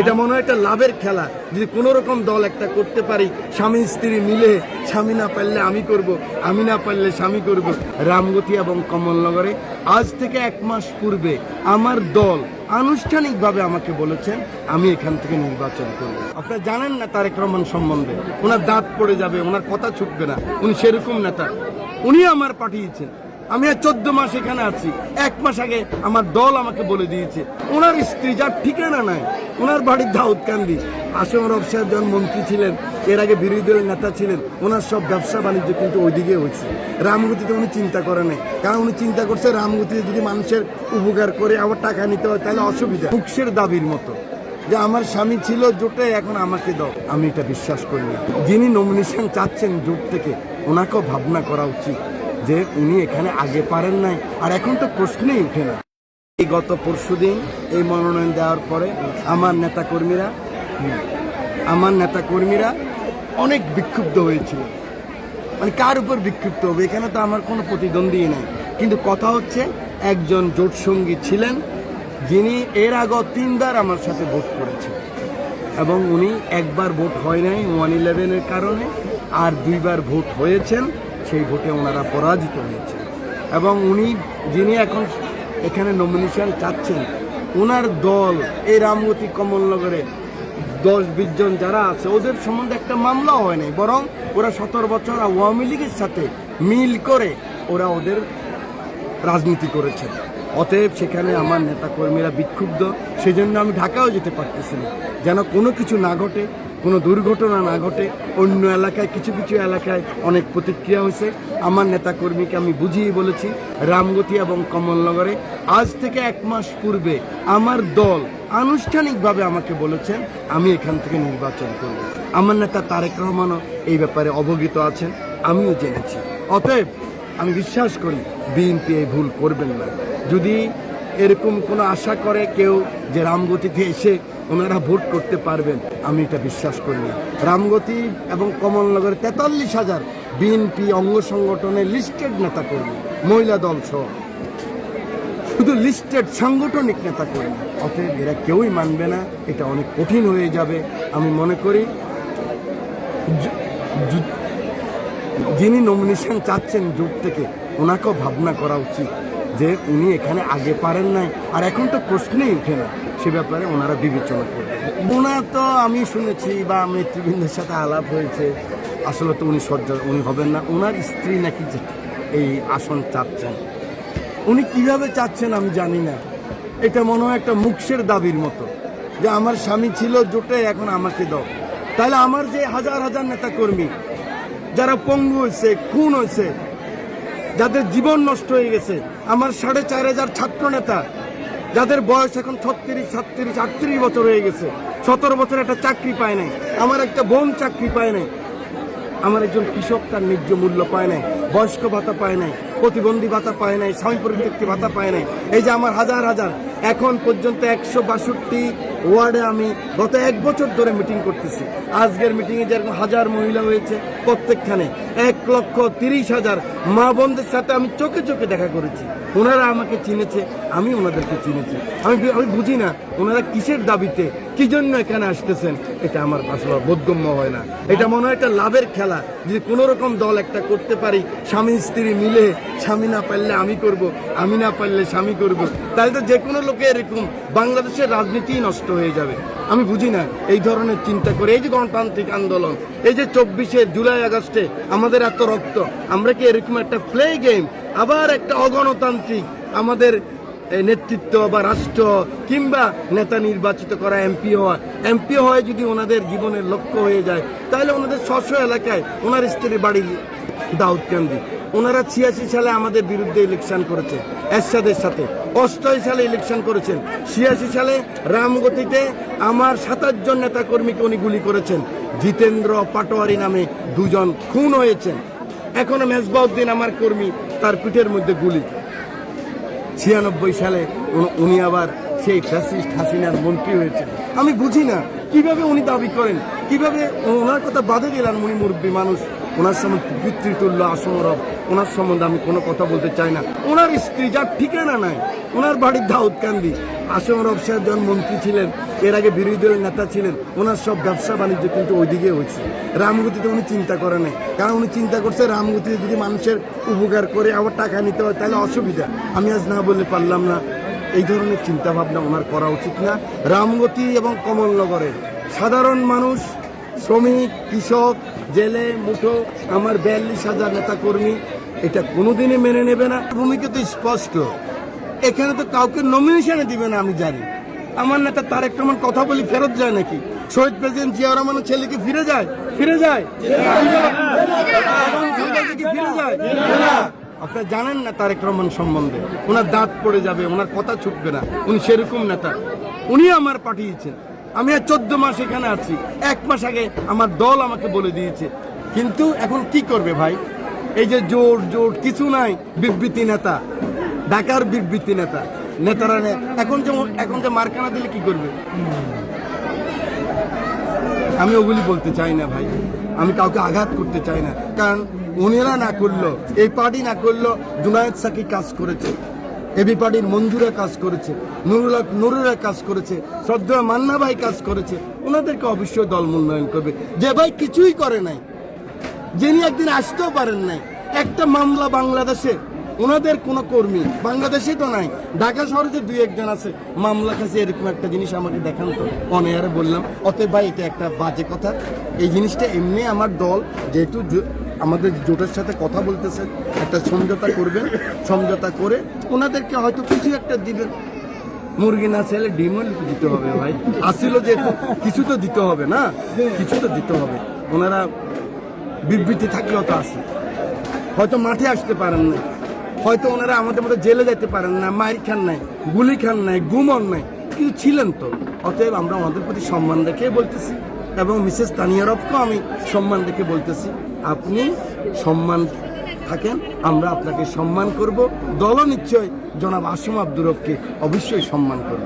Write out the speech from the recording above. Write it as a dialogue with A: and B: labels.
A: এটা মনে হয় একটা লাভের খেলা। যদি কোনো রকম দল একটা করতে পারি, স্বামী স্ত্রী মিলে, স্বামী না পারলে আমি করব, আমি না পারলে স্বামী করব। রামগতি এবং কমলনগরে আজ থেকে 1 মাস পূর্বে আমার দল আনুষ্ঠানিকভাবে আমাকে বলেছেন আমি এখান থেকে নির্বাচন করব। আপনারা জানেন না তারেক রহমান সম্বন্ধে, ওনার দাঁত পড়ে যাবে, ওনার কথা ছুটবে না, উনি সেরকম নেতা। উনি আমার পাঠিয়েছেন, আমি 14 মাস এখানে আছি। 1 মাস আগে আমার দল আমাকে বলে দিয়েছে ওনার স্ত্রী, যার ঠিকানা নাই, ওনার বাড়ির দাউদকান্দি। আসম রব সাহেব যখন মন্ত্রী ছিলেন, এর আগে বিরোধী দলের নেতা ছিলেন, ওনার সব ব্যবসা বাণিজ্য কিন্তু ওইদিকে হয়েছে। রামগতিতে উনি চিন্তা করে নাই, কারণ উনি চিন্তা করছে রামগতিতে যদি মানুষের উপকার করে আবার টাকা নিতে হয় তাহলে অসুবিধা। মুখের দাবির মতো যে আমার স্বামী ছিল জোটে, এখন আমাকে দাও, আমি এটা বিশ্বাস করি না। যিনি নমিনেশন চাচ্ছেন জোট থেকে, ওনাকেও ভাবনা করা উচিত যে উনি এখানে আগে পারেন নাই, আর এখন তো প্রশ্নই উঠে না। এই গত পরশুদিন এই মনোনয়ন দেওয়ার পরে আমার নেতাকর্মীরা অনেক বিক্ষুব্ধ হয়েছিল। মানে কার উপর বিক্ষুব্ধ হবে, এখানে তো আমার কোনো প্রতিদ্বন্দ্বী নেই। কিন্তু কথা হচ্ছে একজন জোট সঙ্গী ছিলেন যিনি এর আগে 3 বার আমার সাথে ভোট করেছেন, এবং উনি একবার ভোট হয় নাই 111-এর কারণে, আর 2 বার ভোট হয়েছেন, সেই ভোটে ওনারা পরাজিত হয়েছে। এবং উনি যিনি এখন এখানে নমিনেশন চাচ্ছেন, ওনার দল এই রামগতি কমলনগরে 10-20 জন যারা আছে ওদের সম্বন্ধে একটা মামলা হয় নাই, বরং ওরা 17 বছর আওয়ামী লীগের সাথে মিল করে ওরা ওদের রাজনীতি করেছে। অতএব সেখানে আমার নেতাকর্মীরা বিক্ষুব্ধ, সেজন্য আমি ঢাকাও যেতে পারতেছি না, যেন কোনো কিছু না ঘটে, কোনো দুর্ঘটনা না ঘটে। অন্য এলাকায় কিছু এলাকায় অনেক প্রতিক্রিয়া হয়েছে। আমার নেতাকর্মীকে আমি বুঝিয়ে বলেছি রামগতি এবং কমলনগরে আজ থেকে 1 মাস পূর্বে আমার দল আনুষ্ঠানিকভাবে আমাকে বলেছেন আমি এখান থেকে নির্বাচন করব। আমার নেতা তারেক রহমানও এই ব্যাপারে অবগত আছেন, আমিও জেনেছি। অতএব আমি বিশ্বাস করি বিএনপি এই ভুল করবেন না। যদি এরকম কোনো আশা করে কেউ যে রামগতিতে এসে ওনারা ভোট করতে পারবেন, আমি এটা বিশ্বাস করি না। রামগতি এবং কমলনগরে 43,000 বিএনপি অঙ্গ সংগঠনের লিস্টেড নেতা কর্মী, মহিলা দল সহ, শুধু লিস্টেড সাংগঠনিক নেতা কর্মী। অতএব এরা কেউই মানবে না, এটা অনেক কঠিন হয়ে যাবে। আমি মনে করি যিনি নমিনেশন চাচ্ছেন জোট থেকে, ওনাকেও ভাবনা করা উচিত যে উনি এখানে আগে পারেন নাই, আর এখন তো প্রশ্নই উঠে না, সে ব্যাপারে ওনারা বিবেচনা করবেন। ওনার তো আমি শুনেছি বা নেতৃবৃন্দের সাথে আলাপ হয়েছে, আসলে তো উনি হবেন না। ওনার স্ত্রী নাকি এই আসন চাচ্ছেন। উনি কিভাবে চাচ্ছেন আমি জানি না। এটা মনে হয় একটা মুখের দাবির মতো যে আমার স্বামী ছিল জোটে, এখন আমাকে দাও। তাহলে আমার যে হাজার হাজার নেতাকর্মী যারা পঙ্গু হয়েছে, খুন হয়েছে, যাদের জীবন নষ্ট হয়ে গেছে, আমার 4,500 ছাত্র নেতা যাদের বয়স এখন 36, 37, 38 বছর হয়ে গেছে, 17 বছর একটা চাকরি পায় নাই, আমার একটা বোন চাকরি পায় নাই, আমার একজন কৃষক তার ন্যায্য মূল্য পায় নাই, বয়স্ক ভাতা পায় নাই, প্রতিবন্ধী ভাতা পায় নাই, স্বামী পরিত্যক্তি ভাতা পায় নাই। এই যে আমার হাজার এখন পর্যন্ত 162 ওয়ার্ডে আমি গত 1 বছর ধরে মিটিং করতেছি। আজকের মিটিংয়ে যেরকম 1000 মহিলা হয়েছে, প্রত্যেকখানে 1,30,000 মা বোনদের সাথে আমি চোখে দেখা করেছি। ওনারা আমাকে চিনেছে, আমি ওনাদেরকে চিনেছি। আমি বুঝি না ওনারা কিসের দাবিতে, কি জন্য এখানে আসতেছেন, এটা আমার আসলে বোধগম্য হয় না। এটা মনে হয় একটা লাভের খেলা। যদি কোনো রকম দল একটা করতে পারি, স্বামী স্ত্রী মিলে, স্বামী না পারলে আমি করব, আমি না পারলে স্বামী করব, তাহলে তো যে কোনো লোকে এরকম বাংলাদেশের রাজনীতিই নষ্ট হয়ে যাবে। আমি বুঝি না এই ধরনের চিন্তা করে। এই যে গণতান্ত্রিক আন্দোলন, এই যে 24 জুলাই আগস্টে আমাদের এত রক্ত, আমরা কি এরকম একটা প্লে গেম, আবার একটা অগণতান্ত্রিক আমাদের নেতৃত্ব বা রাষ্ট্র কিংবা নেতা নির্বাচিত করা এমপি হয় যদি ওনাদের জীবনের লক্ষ্য হয়ে যায়, তাহলে ওনাদের স্ব এলাকায় ওনার স্ত্রীর বাড়ি দাউদকান্দি, ওনারা 86 সালে আমাদের বিরুদ্ধে ইলেকশন করেছে এরশাদের সাথে, 88 সালে ইলেকশন করেছেন, 86 সালে রামগতিতে আমার 27 জন নেতাকর্মীকে উনি গুলি করেছেন। জিতেন্দ্র পাটোয়ারি নামে 2 জন খুন হয়েছেন। এখনো মেজবাউদ্দিন আমার কর্মী, তার পিঠের মধ্যে গুলি। 96 সালে উনি আবার সেই ফ্যাসিস্ট হাসিনার মন্ত্রী হয়েছেন। আমি বুঝি না কিভাবে উনি দাবি করেন, কিভাবে ওনার কথা বাদে দিলেন। উনি মুরব্বী মানুষ, ওনার সম্বন্ধে পিতৃতুল্য আসম রব, ওনার সম্বন্ধে আমি কোনো কথা বলতে চাই না। ওনার স্ত্রী, যার ঠিকানা নাই, ওনার বাড়ির দাউদকান্দি। আসম রব সাহেব যখন মন্ত্রী ছিলেন, এর আগে বিরোধী দলের নেতা ছিলেন, ওনার সব ব্যবসা বাণিজ্য কিন্তু ওইদিকে হয়েছে। রামগতিতে উনি চিন্তা করে নাই, কারণ উনি চিন্তা করছে রামগতিতে যদি মানুষের উপকার করে আবার টাকা নিতে হয় তাহলে অসুবিধা। আমি আজ না বললে পারলাম না। এই ধরনের চিন্তা ভাবনা ওনার করা উচিত না। রামগতি এবং কমলনগরের সাধারণ মানুষ, শ্রমিক, কৃষক, জেলে মুঠো আমার 42,000 নেতা কর্মী এটা কোনোদিনই মেনে নেবে না। ভূমিকা তো স্পষ্ট, এখানে তো কাউকে নমিনেশনে দিবে না। আমি জানি আমার নেতা তারেক রহমান কথা বলি ফেরত যায় নাকি? শহীদ প্রেসিডেন্ট জিয়া রহমানের ছেলেকে ফিরে যায়? ফিরে যায়? আপনারা জানেন না তারেক রহমান সম্বন্ধে, ওনার দাঁত পড়ে যাবে, ওনার কথা ছুটবে না। উনি সেরকম নেতা। উনি আমার পাঠিয়েছেন। আমি আর 14 মাস এখানে আছি। 1 মাস আগে আমার দল আমাকে বলে দিয়েছে। কিন্তু এখন কি করবে ভাই? এই যে জোর জোর কিছু নাই, বিবৃতি নেতা, ঢাকার বিবৃতি নেতা, নেতারা এখন যে মার্কানা দিলে কি করবে? আমি ওগুলি বলতে চাই না ভাই, আমি কাউকে আঘাত করতে চাই না। কারণ উনিরা না করলো, এই পার্টি না করলো, জুনায়েদ সাকি কাজ করেছে, এবি পার্টির মঞ্জুরা কাজ করেছে, নুরুরা কাজ করেছে, শ্রদ্ধা মান্না ভাই কাজ করেছে। ওনাদেরকে অবশ্যই দল মূল্যায়ন করবে। যে ভাই কিছুই করে নাই, যিনি একদিন আসতেও পারেন নাই, একটা মামলা বাংলাদেশে, ওনাদের কোনো কর্মী বাংলাদেশে তো নাই, ঢাকা শহরে যে 2-1 আছে মামলা খাসে, এরকম একটা জিনিস আমাকে দেখান তো। অনেয়ারে বললাম, অতএব ভাই এটা একটা বাজে কথা। এই জিনিসটা এমনি আমার দল যেহেতু আমাদের জোটের সাথে কথা বলতেছে, একটা সমঝোতা করবেন, সমঝোতা করে ওনাদেরকে হয়তো কিছু একটা দিবেন। মুরগি না চাইলে ডিমও দিতে হবে ভাই, আসিল যে কিছু তো দিতে হবে না, কিছু তো দিতে হবে। ওনারা বিবৃতি থাকলেও তো আসে, হয়তো মাঠে আসতে পারেন না, হয়তো ওনারা আমাদের মতো জেলে যেতে পারেন না, মাইর খান নাই, গুলি খান নাই, গুমন নাই, কিন্তু ছিলেন তো। অতএব আমরা আমাদের প্রতি সম্মান রেখে বলতেছি, এবং মিসেস তানিয়া রবকেও আমি সম্মান রেখে বলতেছি, আপনি সম্মান থাকেন, আমরা আপনাকে সম্মান করব। দলও নিশ্চয় জনাব আসম আব্দুর রবকে অবশ্যই সম্মান করব।